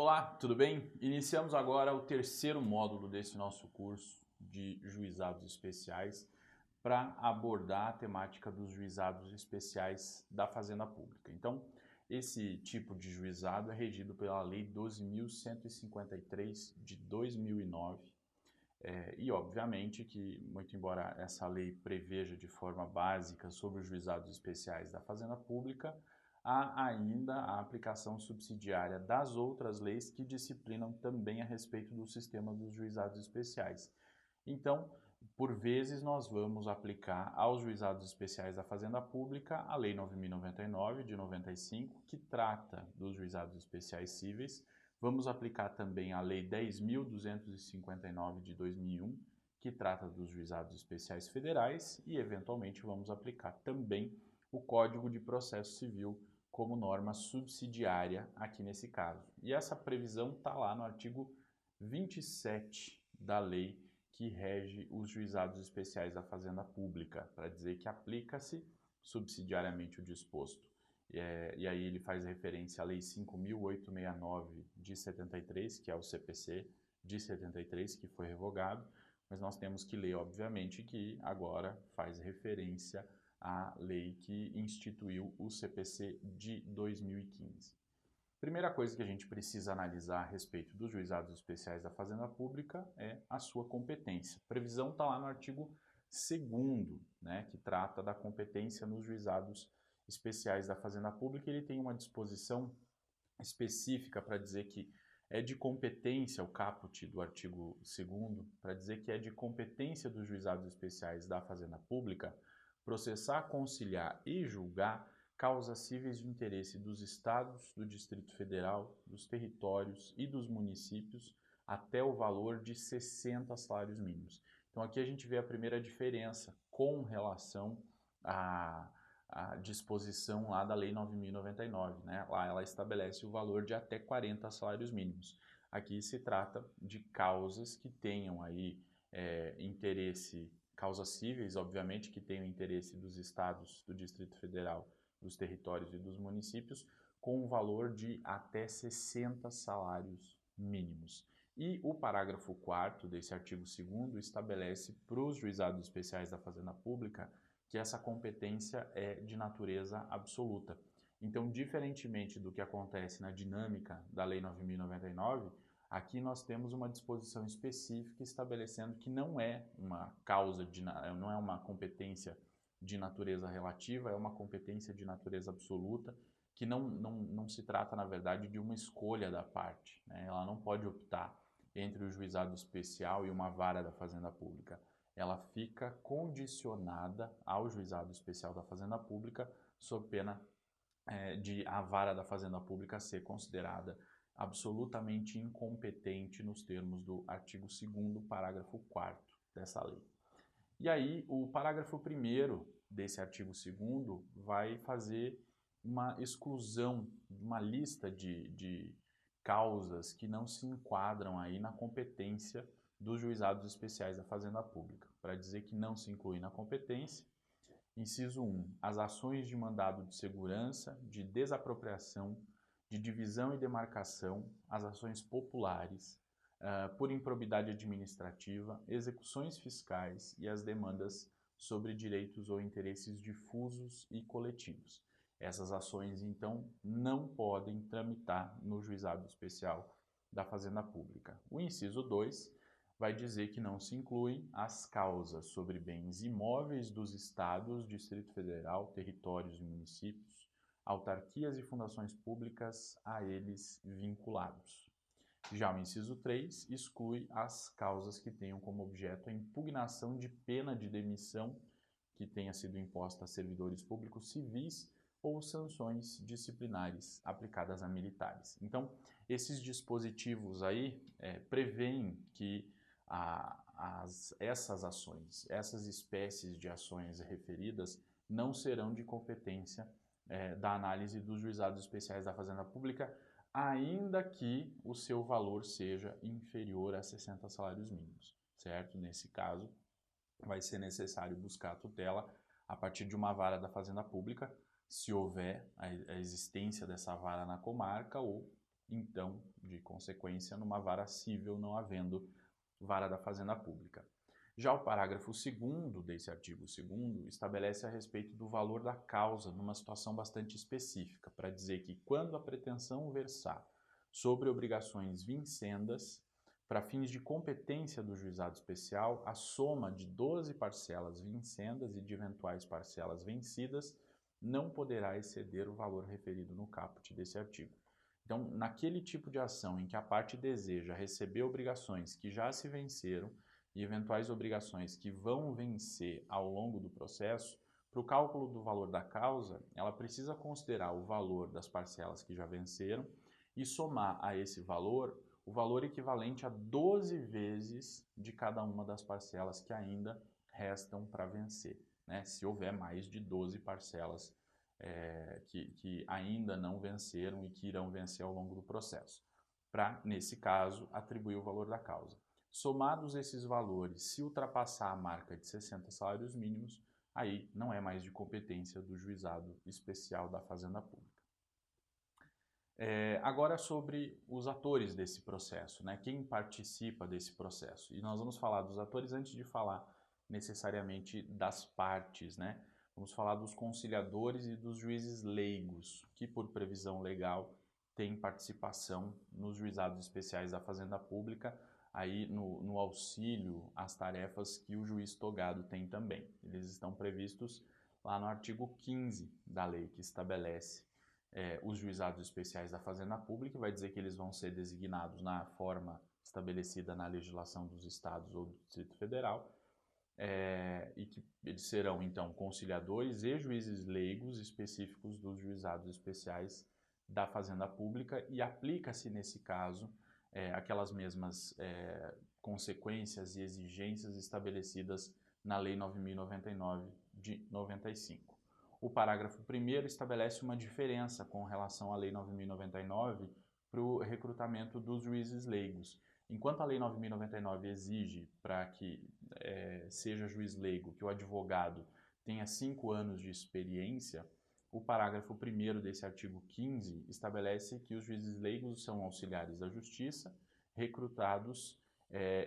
Olá, tudo bem? Iniciamos agora o terceiro módulo desse nosso curso de juizados especiais para abordar a temática dos juizados especiais da Fazenda Pública. Então, esse tipo de juizado é regido pela Lei 12.153 de 2009 e, obviamente, que, muito embora essa lei preveja de forma básica sobre os juizados especiais da Fazenda Pública, há ainda a aplicação subsidiária das outras leis que disciplinam também a respeito do sistema dos juizados especiais. Então, por vezes, nós vamos aplicar aos juizados especiais da Fazenda Pública a Lei 9.099, de 95, que trata dos juizados especiais cíveis. Vamos aplicar também a Lei 10.259, de 2001, que trata dos juizados especiais federais e, eventualmente, vamos aplicar também o Código de Processo Civil como norma subsidiária aqui nesse caso. E essa previsão está lá no artigo 27 da lei que rege os juizados especiais da Fazenda Pública, para dizer que aplica-se subsidiariamente o disposto. E aí ele faz referência à Lei 5.869 de 73, que é o CPC de 73, que foi revogado, mas nós temos que ler, obviamente, que agora faz referência à lei que instituiu o CPC de 2015. Primeira coisa que a gente precisa analisar a respeito dos juizados especiais da Fazenda Pública é a sua competência. A previsão está lá no artigo 2º, né, que trata da competência nos juizados especiais da Fazenda Pública. Ele tem uma disposição específica para dizer que é de competência, o caput do artigo 2º, para dizer que é de competência dos juizados especiais da Fazenda Pública processar, conciliar e julgar causas cíveis de interesse dos estados, do Distrito Federal, dos territórios e dos municípios até o valor de 60 salários mínimos. Então aqui a gente vê a primeira diferença com relação à disposição lá da Lei 9.099, né? Lá ela estabelece o valor de até 40 salários mínimos. Aqui se trata de causas que tenham aí interesse, causas cíveis, obviamente, que tenham interesse dos estados, do Distrito Federal, dos territórios e dos municípios, com um valor de até 60 salários mínimos. E o parágrafo 4º desse artigo 2º estabelece para os juizados especiais da Fazenda Pública que essa competência é de natureza absoluta. Então, diferentemente do que acontece na dinâmica da Lei 9.099, aqui nós temos uma disposição específica estabelecendo que não é uma não é uma competência de natureza relativa, é uma competência de natureza absoluta, que não se trata, na verdade, de uma escolha da parte, né? Ela não pode optar entre o juizado especial e uma vara da Fazenda Pública. Ela fica condicionada ao juizado especial da Fazenda Pública, sob pena de a vara da Fazenda Pública ser considerada absolutamente incompetente nos termos do artigo 2º, parágrafo 4º dessa lei. E aí, o parágrafo 1º desse artigo 2º vai fazer uma exclusão de uma lista de causas que não se enquadram aí na competência dos juizados especiais da Fazenda Pública. Para dizer que não se inclui na competência, inciso 1, as ações de mandado de segurança, de desapropriação, de divisão e demarcação, as ações populares, por improbidade administrativa, execuções fiscais e as demandas sobre direitos ou interesses difusos e coletivos. Essas ações, então, não podem tramitar no juizado especial da Fazenda Pública. O inciso 2 vai dizer que não se incluem as causas sobre bens imóveis dos estados, Distrito Federal, territórios e municípios, autarquias e fundações públicas a eles vinculados. Já o inciso 3 exclui as causas que tenham como objeto a impugnação de pena de demissão que tenha sido imposta a servidores públicos civis ou sanções disciplinares aplicadas a militares. Então, esses dispositivos aí prevêem que essas ações, essas espécies de ações referidas não serão de competência da análise dos juizados especiais da Fazenda Pública, ainda que o seu valor seja inferior a 60 salários mínimos, certo? Nesse caso, vai ser necessário buscar a tutela a partir de uma vara da Fazenda Pública, se houver a existência dessa vara na comarca ou então, de consequência, numa vara cível, não havendo vara da Fazenda Pública. Já o parágrafo 2º desse artigo 2º estabelece a respeito do valor da causa numa situação bastante específica, para dizer que quando a pretensão versar sobre obrigações vincendas, para fins de competência do juizado especial, a soma de 12 parcelas vincendas e de eventuais parcelas vencidas não poderá exceder o valor referido no caput desse artigo. Então, naquele tipo de ação em que a parte deseja receber obrigações que já se venceram e eventuais obrigações que vão vencer ao longo do processo, para o cálculo do valor da causa, ela precisa considerar o valor das parcelas que já venceram e somar a esse valor o valor equivalente a 12 vezes de cada uma das parcelas que ainda restam para vencer, né? Se houver mais de 12 parcelas que ainda não venceram e que irão vencer ao longo do processo, para, nesse caso, atribuir o valor da causa. Somados esses valores, se ultrapassar a marca de 60 salários mínimos, aí não é mais de competência do juizado especial da Fazenda Pública. Agora sobre os atores desse processo, né? Quem participa desse processo. E nós vamos falar dos atores antes de falar necessariamente das partes, né? Vamos falar dos conciliadores e dos juízes leigos, que por previsão legal têm participação nos juizados especiais da Fazenda Pública, aí no auxílio às tarefas que o juiz togado tem também. Eles estão previstos lá no artigo 15 da lei, que estabelece os juizados especiais da Fazenda Pública, vai dizer que eles vão ser designados na forma estabelecida na legislação dos estados ou do Distrito Federal, e que eles serão, então, conciliadores e juízes leigos específicos dos juizados especiais da Fazenda Pública, e aplica-se, nesse caso, aquelas mesmas consequências e exigências estabelecidas na Lei 9.099 de 95. O parágrafo 1º estabelece uma diferença com relação à Lei 9.099 para o recrutamento dos juízes leigos. Enquanto a Lei 9.099 exige para que seja juiz leigo que o advogado tenha 5 anos de experiência, o parágrafo 1º desse artigo 15 estabelece que os juízes leigos são auxiliares da justiça, recrutados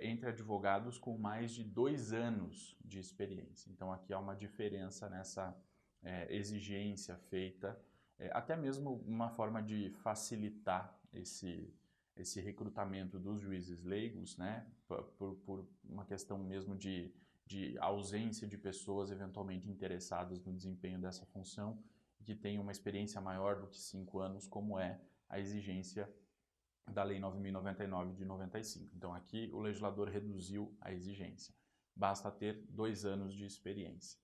entre advogados com mais de 2 anos de experiência. Então aqui há uma diferença nessa exigência feita, até mesmo uma forma de facilitar esse recrutamento dos juízes leigos, né, por uma questão mesmo de ausência de pessoas eventualmente interessadas no desempenho dessa função, que tenham uma experiência maior do que 5 anos, como é a exigência da Lei 9.099 de 95. Então aqui o legislador reduziu a exigência. Basta ter 2 anos de experiência.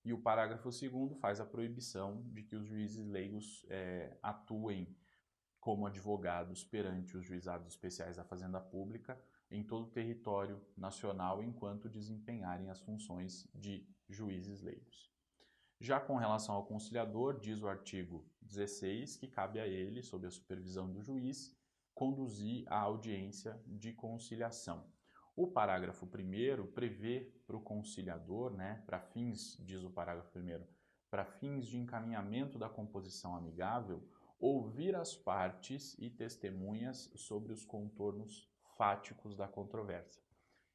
E o parágrafo 2º faz a proibição de que os juízes leigos atuem como advogados perante os juizados especiais da Fazenda Pública em todo o território nacional enquanto desempenharem as funções de juízes leigos. Já com relação ao conciliador, diz o artigo 16 que cabe a ele, sob a supervisão do juiz, conduzir a audiência de conciliação. O parágrafo 1º prevê para o conciliador, né, para fins, diz o parágrafo 1º, para fins de encaminhamento da composição amigável, ouvir as partes e testemunhas sobre os contornos fáticos da controvérsia.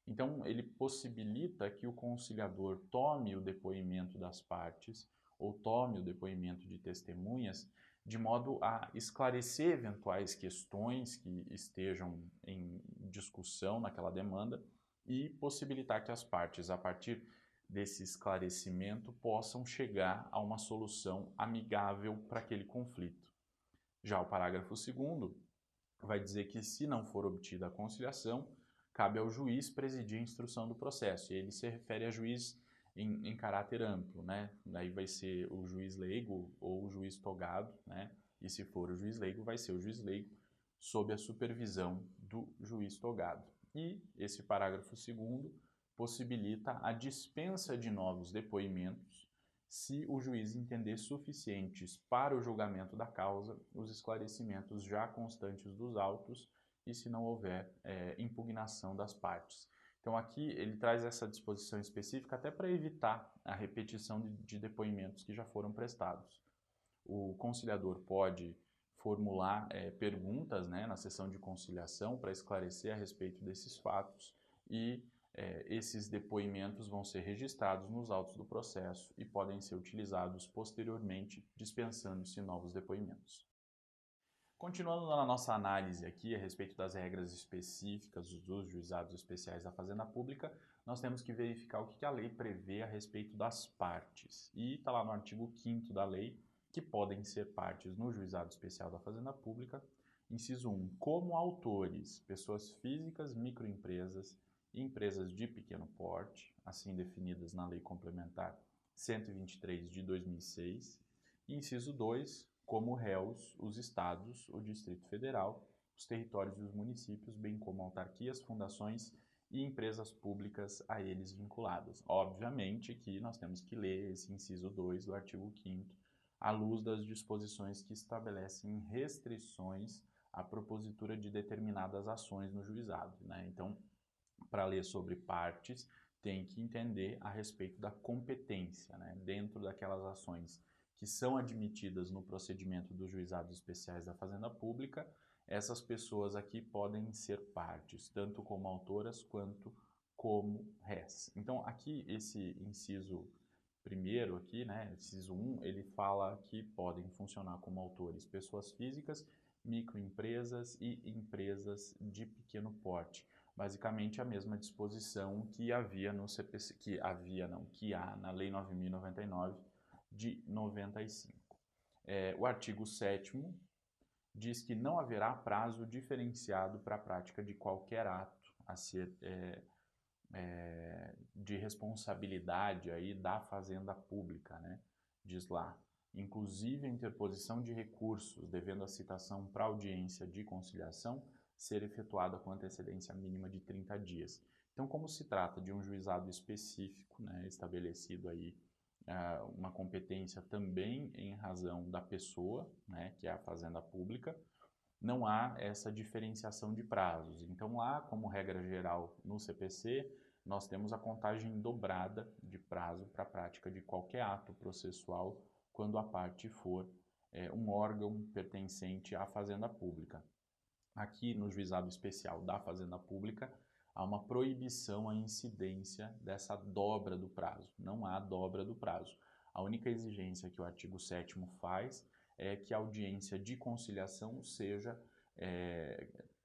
Então, ele possibilita que o conciliador tome o depoimento das partes ou tome o depoimento de testemunhas de modo a esclarecer eventuais questões que estejam em discussão naquela demanda e possibilitar que as partes, a partir desse esclarecimento, possam chegar a uma solução amigável para aquele conflito. Já o parágrafo 2º vai dizer que, se não for obtida a conciliação, cabe ao juiz presidir a instrução do processo. E ele se refere a juiz em caráter amplo, né? Daí vai ser o juiz leigo ou o juiz togado, né? E se for o juiz leigo, vai ser o juiz leigo sob a supervisão do juiz togado. E esse parágrafo 2º possibilita a dispensa de novos depoimentos se o juiz entender suficientes para o julgamento da causa os esclarecimentos já constantes dos autos e se não houver impugnação das partes. Então aqui ele traz essa disposição específica até para evitar a repetição de depoimentos que já foram prestados. O conciliador pode formular perguntas, né, na sessão de conciliação para esclarecer a respeito desses fatos e esses depoimentos vão ser registrados nos autos do processo e podem ser utilizados posteriormente, dispensando-se novos depoimentos. Continuando na nossa análise aqui a respeito das regras específicas dos juizados especiais da Fazenda Pública, nós temos que verificar o que a lei prevê a respeito das partes. E está lá no artigo 5º da lei, que podem ser partes no juizado especial da Fazenda Pública. Inciso 1, como autores, pessoas físicas, microempresas e empresas de pequeno porte, assim definidas na Lei Complementar 123 de 2006. E inciso 2, como réus, os estados, o Distrito Federal, os territórios e os municípios, bem como autarquias, fundações e empresas públicas a eles vinculadas. Obviamente que nós temos que ler esse inciso 2 do artigo 5º, à luz das disposições que estabelecem restrições à propositura de determinadas ações no juizado, né? Então, para ler sobre partes, tem que entender a respeito da competência, né? Dentro daquelas ações que são admitidas no procedimento dos juizados especiais da Fazenda Pública, essas pessoas aqui podem ser partes, tanto como autoras quanto como réis. Então, aqui, esse inciso primeiro aqui, né, inciso 1, ele fala que podem funcionar como autores pessoas físicas, microempresas e empresas de pequeno porte. Basicamente a mesma disposição que havia no CPC, que há na Lei 9.099 de 95. O artigo 7º diz que não haverá prazo diferenciado para a prática de qualquer ato a ser de responsabilidade aí da Fazenda Pública, né? Diz lá, inclusive a interposição de recursos, devendo a citação para audiência de conciliação ser efetuada com antecedência mínima de 30 dias. Então, como se trata de um juizado específico, né, estabelecido aí uma competência também em razão da pessoa, né, que é a Fazenda Pública, não há essa diferenciação de prazos. Então, lá, como regra geral no CPC, nós temos a contagem dobrada de prazo para a prática de qualquer ato processual quando a parte for um órgão pertencente à Fazenda Pública. Aqui no juizado especial da Fazenda Pública, há uma proibição à incidência dessa dobra do prazo. Não há dobra do prazo. A única exigência que o artigo 7º faz é que a audiência de conciliação seja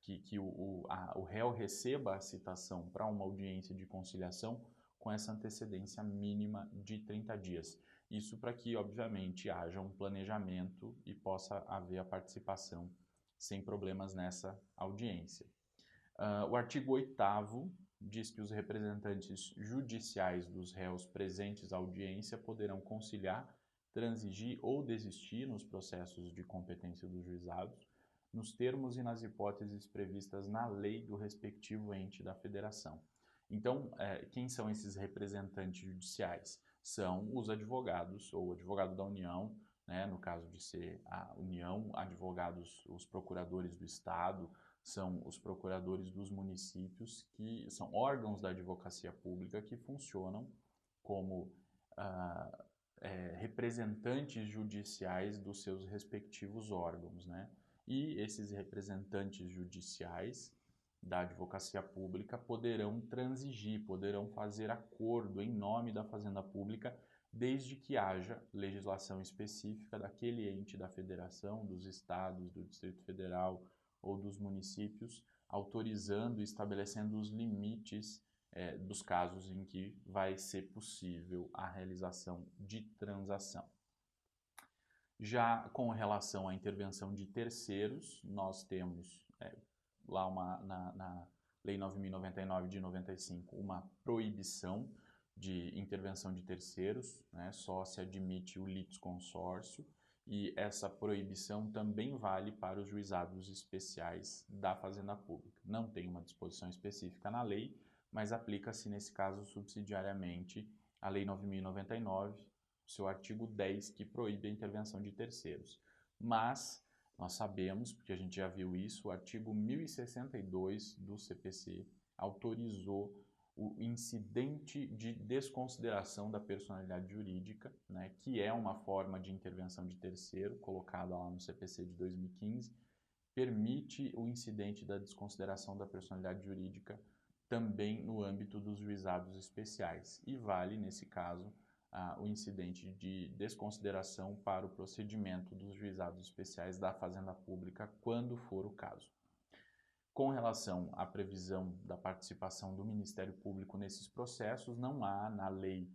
que o réu receba a citação para uma audiência de conciliação com essa antecedência mínima de 30 dias. Isso para que, obviamente, haja um planejamento e possa haver a participação sem problemas nessa audiência. O artigo 8º diz que os representantes judiciais dos réus presentes à audiência poderão conciliar, transigir ou desistir nos processos de competência dos juizados, nos termos e nas hipóteses previstas na lei do respectivo ente da federação. Então, quem são esses representantes judiciais? São os advogados, ou o advogado da União, né, no caso de ser a União, advogados, os procuradores do Estado, são os procuradores dos municípios, que são órgãos da advocacia pública que funcionam como representantes judiciais dos seus respectivos órgãos, né? E esses representantes judiciais da advocacia pública poderão transigir, poderão fazer acordo em nome da Fazenda Pública, desde que haja legislação específica daquele ente da federação, dos estados, do Distrito Federal ou dos municípios, autorizando e estabelecendo os limites dos casos em que vai ser possível a realização de transação. Já com relação à intervenção de terceiros, nós temos lá na Lei 9.099 de 95 uma proibição de intervenção de terceiros, né? Só se admite o litisconsórcio, e essa proibição também vale para os juizados especiais da Fazenda Pública. Não tem uma disposição específica na lei, mas aplica-se nesse caso subsidiariamente a Lei 9.099, seu artigo 10, que proíbe a intervenção de terceiros. Mas nós sabemos, porque a gente já viu isso, o artigo 1062 do CPC autorizou o incidente de desconsideração da personalidade jurídica, né, que é uma forma de intervenção de terceiro, colocada lá no CPC de 2015, permite o incidente da desconsideração da personalidade jurídica também no âmbito dos juizados especiais. E vale, nesse caso, o incidente de desconsideração para o procedimento dos juizados especiais da Fazenda Pública, quando for o caso. Com relação à previsão da participação do Ministério Público nesses processos, não há na lei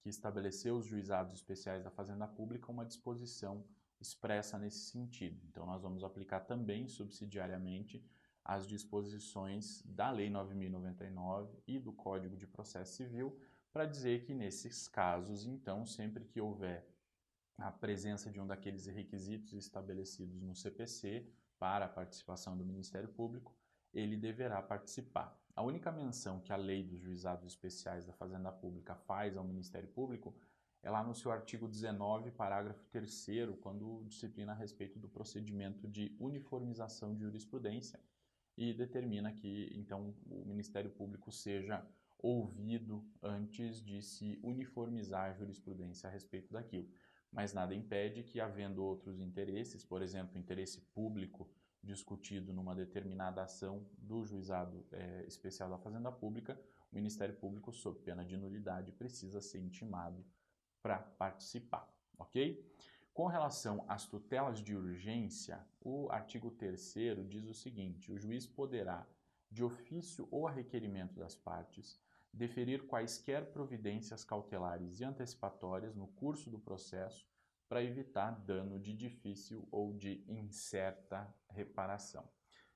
que estabeleceu os juizados especiais da Fazenda Pública uma disposição expressa nesse sentido. Então, nós vamos aplicar também, subsidiariamente, as disposições da Lei 9.099 e do Código de Processo Civil, para dizer que, nesses casos, então, sempre que houver a presença de um daqueles requisitos estabelecidos no CPC para a participação do Ministério Público, ele deverá participar. A única menção que a Lei dos Juizados Especiais da Fazenda Pública faz ao Ministério Público é lá no seu artigo 19, parágrafo 3º, quando disciplina a respeito do procedimento de uniformização de jurisprudência e determina que, então, o Ministério Público seja ouvido antes de se uniformizar a jurisprudência a respeito daquilo. Mas nada impede que, havendo outros interesses, por exemplo, interesse público discutido numa determinada ação do Juizado Especial da Fazenda Pública, o Ministério Público, sob pena de nulidade, precisa ser intimado para participar, ok? Com relação às tutelas de urgência, o artigo 3º diz o seguinte: o juiz poderá, de ofício ou a requerimento das partes, deferir quaisquer providências cautelares e antecipatórias no curso do processo para evitar dano de difícil ou de incerta reparação.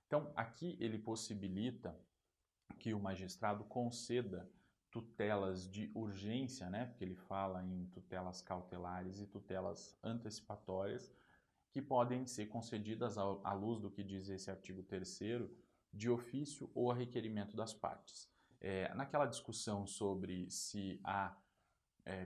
Então, aqui ele possibilita que o magistrado conceda tutelas de urgência, né? Porque ele fala em tutelas cautelares e tutelas antecipatórias, que podem ser concedidas à luz do que diz esse artigo 3º, de ofício ou a requerimento das partes. Naquela discussão sobre se há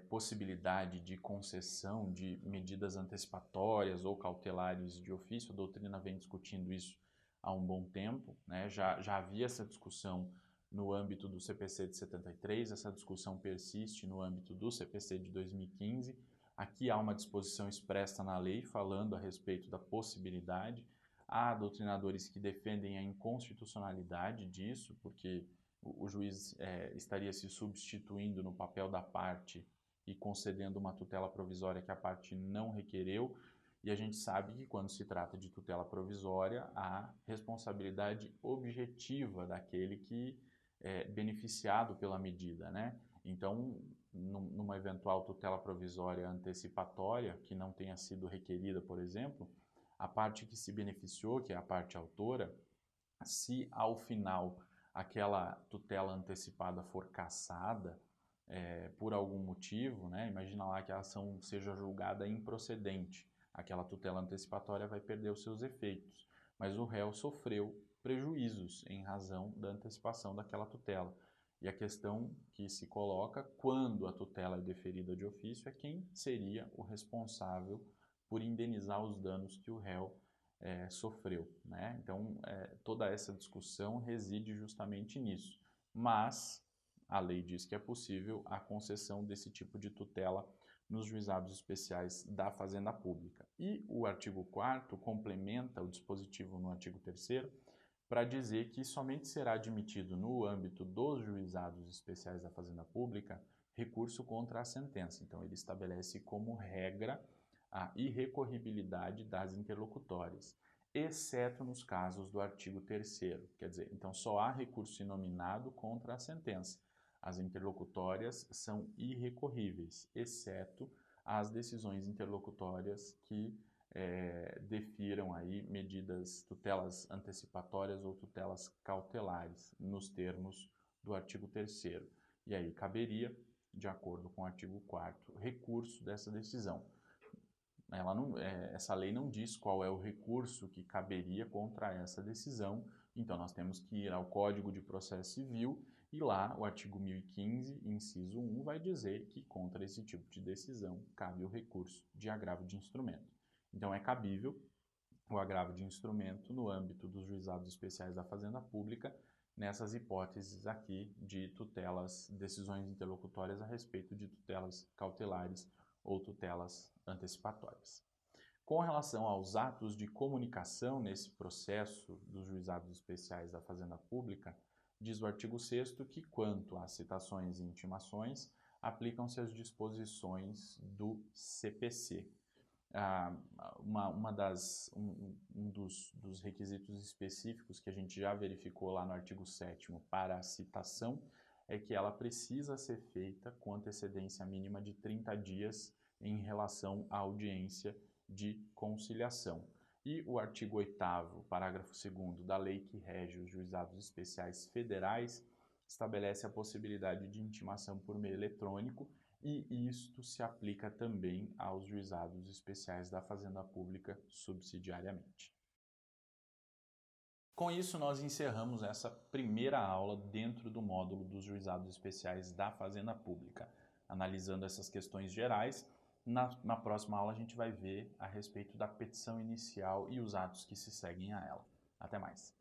possibilidade de concessão de medidas antecipatórias ou cautelares de ofício, a doutrina vem discutindo isso há um bom tempo, né? Já havia essa discussão no âmbito do CPC de 73, essa discussão persiste no âmbito do CPC de 2015. Aqui há uma disposição expressa na lei falando a respeito da possibilidade. Há doutrinadores que defendem a inconstitucionalidade disso, porque o juiz estaria se substituindo no papel da parte e concedendo uma tutela provisória que a parte não requereu. E a gente sabe que quando se trata de tutela provisória, há responsabilidade objetiva daquele que é beneficiado pela medida, né? Então, numa eventual tutela provisória antecipatória, que não tenha sido requerida, por exemplo, a parte que se beneficiou, que é a parte autora, se ao final aquela tutela antecipada for cassada por algum motivo, né? Imagina lá que a ação seja julgada improcedente, aquela tutela antecipatória vai perder os seus efeitos, mas o réu sofreu prejuízos em razão da antecipação daquela tutela. E a questão que se coloca, quando a tutela é deferida de ofício, é quem seria o responsável por indenizar os danos que o réu sofreu, né? Então, toda essa discussão reside justamente nisso. Mas a lei diz que é possível a concessão desse tipo de tutela nos juizados especiais da Fazenda Pública. E o artigo 4º complementa o dispositivo no artigo 3º para dizer que somente será admitido no âmbito dos juizados especiais da Fazenda Pública recurso contra a sentença. Então, ele estabelece como regra a irrecorribilidade das interlocutórias, exceto nos casos do artigo 3º. Quer dizer, então só há recurso inominado contra a sentença. As interlocutórias são irrecorríveis, exceto as decisões interlocutórias que defiram aí medidas, tutelas antecipatórias ou tutelas cautelares, nos termos do artigo 3º. E aí caberia, de acordo com o artigo 4º, recurso dessa decisão. Essa lei não diz qual é o recurso que caberia contra essa decisão, então nós temos que ir ao Código de Processo Civil e lá o artigo 1015, inciso 1, vai dizer que contra esse tipo de decisão cabe o recurso de agravo de instrumento. Então é cabível o agravo de instrumento no âmbito dos juizados especiais da Fazenda Pública nessas hipóteses aqui de tutelas, decisões interlocutórias a respeito de tutelas cautelares ou tutelas antecipatórias. Com relação aos atos de comunicação nesse processo dos juizados especiais da Fazenda Pública, diz o artigo 6º que, quanto às citações e intimações, aplicam-se as disposições do CPC. Um dos requisitos específicos que a gente já verificou lá no artigo 7º para a citação é que ela precisa ser feita com antecedência mínima de 30 dias em relação à audiência de conciliação. E o artigo 8º, parágrafo 2º da lei que rege os juizados especiais federais estabelece a possibilidade de intimação por meio eletrônico e isto se aplica também aos juizados especiais da Fazenda Pública subsidiariamente. Com isso, nós encerramos essa primeira aula dentro do módulo dos juizados especiais da Fazenda Pública, analisando essas questões gerais. Na próxima aula a gente vai ver a respeito da petição inicial e os atos que se seguem a ela. Até mais!